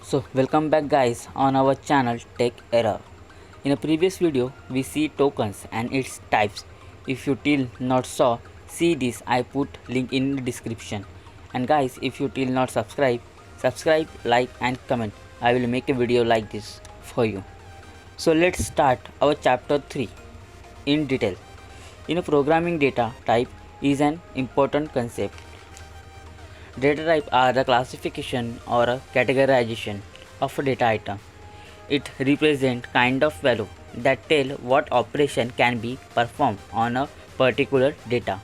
So welcome back guys on our channel Tech Error. In a previous video we see tokens and its types. If you till not saw, see this, I put link in the description. And guys, if you till not subscribe, like and comment. I will make a video like this for you. So let's start our chapter 3 in detail. In a programming, data type is an important concept. Data type are the classification or a categorization of a data item. It represents kind of value that tell what operation can be performed on a particular data.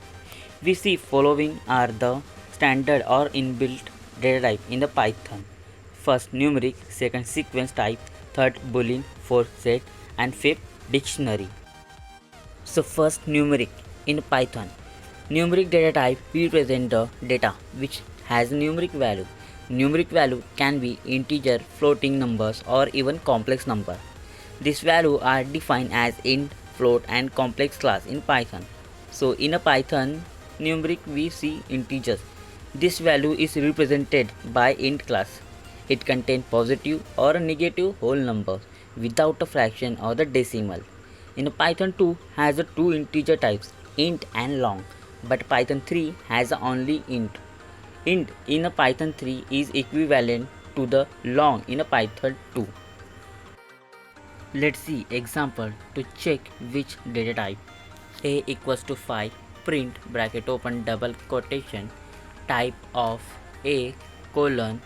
We see following are the standard or inbuilt data type in the Python. First numeric, second sequence type, third boolean, fourth set and fifth dictionary. So first numeric in Python. Numeric data type represent the data which has numeric value. Numeric value can be integer, floating numbers or even complex number. These values are defined as int, float and complex class in Python. So in a Python numeric we see integers. This value is represented by int class. It contains positive or negative whole numbers without a fraction or the decimal. In Python 2 has the two integer types int and long, but Python 3 has only int. Int in a Python 3 is equivalent to the long in a Python 2. Let's see example to check which data type. A equals to 5, print bracket open double quotation type of A colon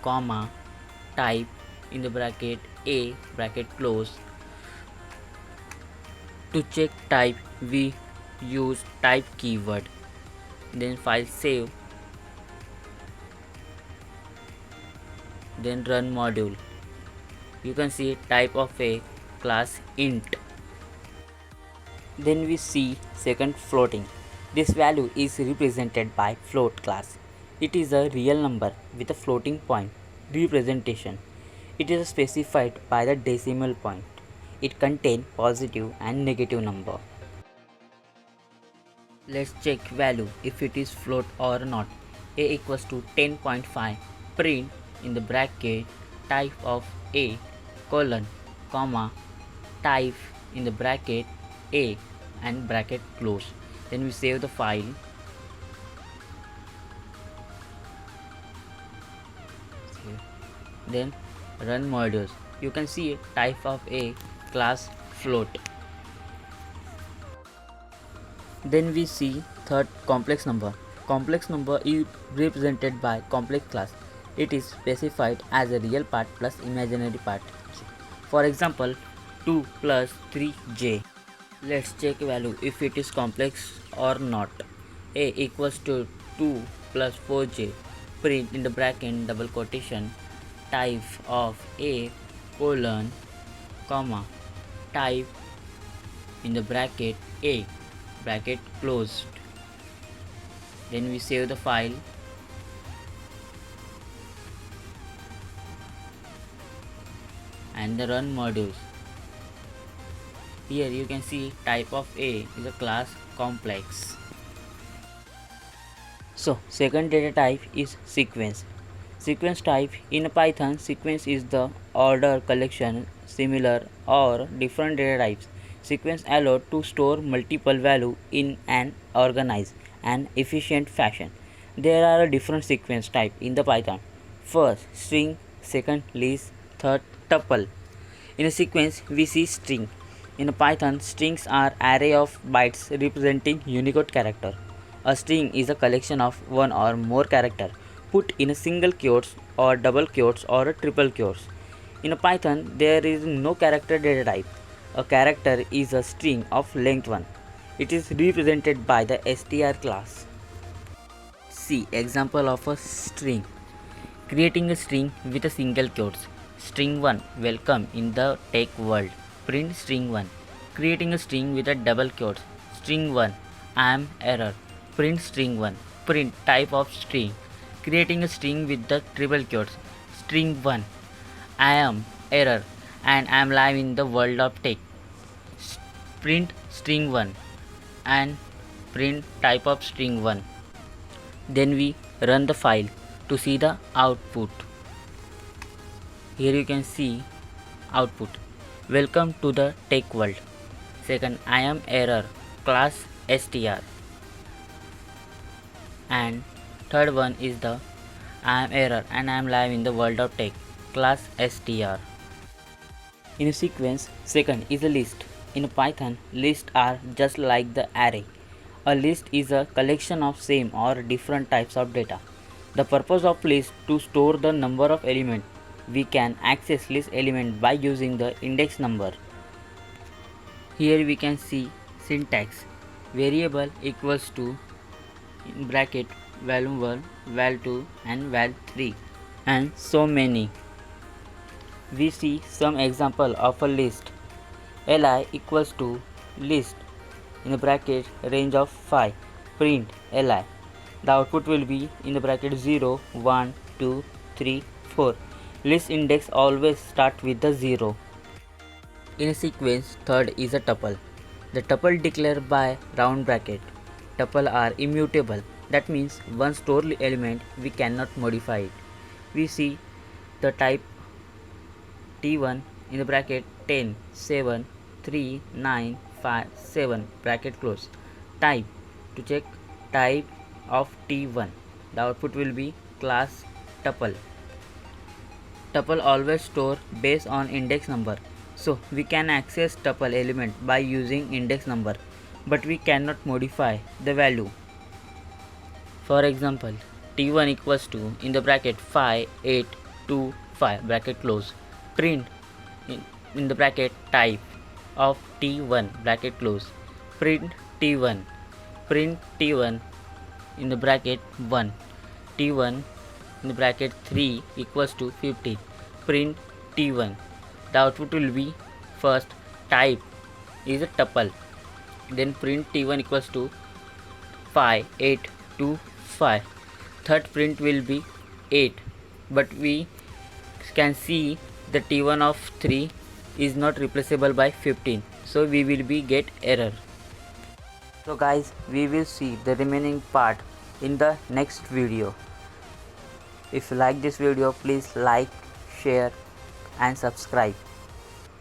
comma type in the bracket A bracket close. To check type we use type keyword, then file save, then run module. You can see type of a class int. Then we see second floating. This value is represented by float class. It is a real number with a floating point representation. It is specified by the decimal point. It contains positive and negative number. Let's check value if it is float or not. A equals to 10.5, print in the bracket type of A colon comma type in the bracket A and bracket close. Then we save the file. Then run modules. You can see type of A class float. Then we see third complex number. Complex number is represented by complex class. It is specified as a real part plus imaginary part. For example 2 plus 3j. Let's check value if it is complex or not. A equals to 2 plus 4j, print in the bracket double quotation type of A colon comma type in the bracket A bracket closed. Then we save the file. And the run modules. Here you can see type of A is a class complex. So second data type is sequence. Sequence type in Python, sequence is the order collection similar or different data types. Sequence allow to store multiple value in an organized and efficient fashion. There are different sequence type in the Python. First string, second list, third tuple. In a sequence we see string. In Python, strings are array of bytes representing Unicode character. A string is a collection of one or more character put in a single quotes or double quotes or a triple quotes. In Python, there is no character data type. A character is a string of length 1. It is represented by the str class. See example of a string. Creating a string with a single quotes. String 1 welcome in the tech world. Print string 1. Creating a string with a double quotes. String 1 I am error. Print string 1. Print type of string. Creating a string with the triple quotes. String 1 I am error and I am live in the world of tech. Print string 1 and print type of string 1. Then we run the file to see the output. Here you can see output. Welcome to the tech world. Second, I am error, class str. And third one is the I am error and I am live in the world of tech, class str. In a sequence, second is a list. In Python, lists are just like the array. A list is a collection of same or different types of data. The purpose of list to store the number of elements. We can access list element by using the index number. Here we can see syntax. Variable equals to in bracket val1, val2 and val3 and so many. We see some example of a list. Li equals to list in the bracket range of 5, print li. The output will be in the bracket 0, 1, 2, 3, 4. List index always start with the 0. In a sequence, third is a tuple. The tuple declared by round bracket. Tuple are immutable. That means one stored element we cannot modify it. We see the type T1 in the bracket 10, 7, 3, 9, 5, 7 bracket close. Type to check type of T1. The output will be class tuple. Tuple always store based on index number. So we can access tuple element by using index number, but we cannot modify the value. For example, T1 equals to in the bracket 5, 8, 2, 5 bracket close. Print in the bracket type of T1 bracket close. Print T1. Print T1 in the bracket 1. T1 in the bracket 3 equals to 15. Print T1. The output will be first type is a tuple. Then print T1 equals to 5, 8, 2, 5. Third print will be 8. But we can see the T1 of 3 is not replaceable by 15. So we will be get error. So guys, we will see the remaining part in the next video. If you like this video, please like, share and subscribe.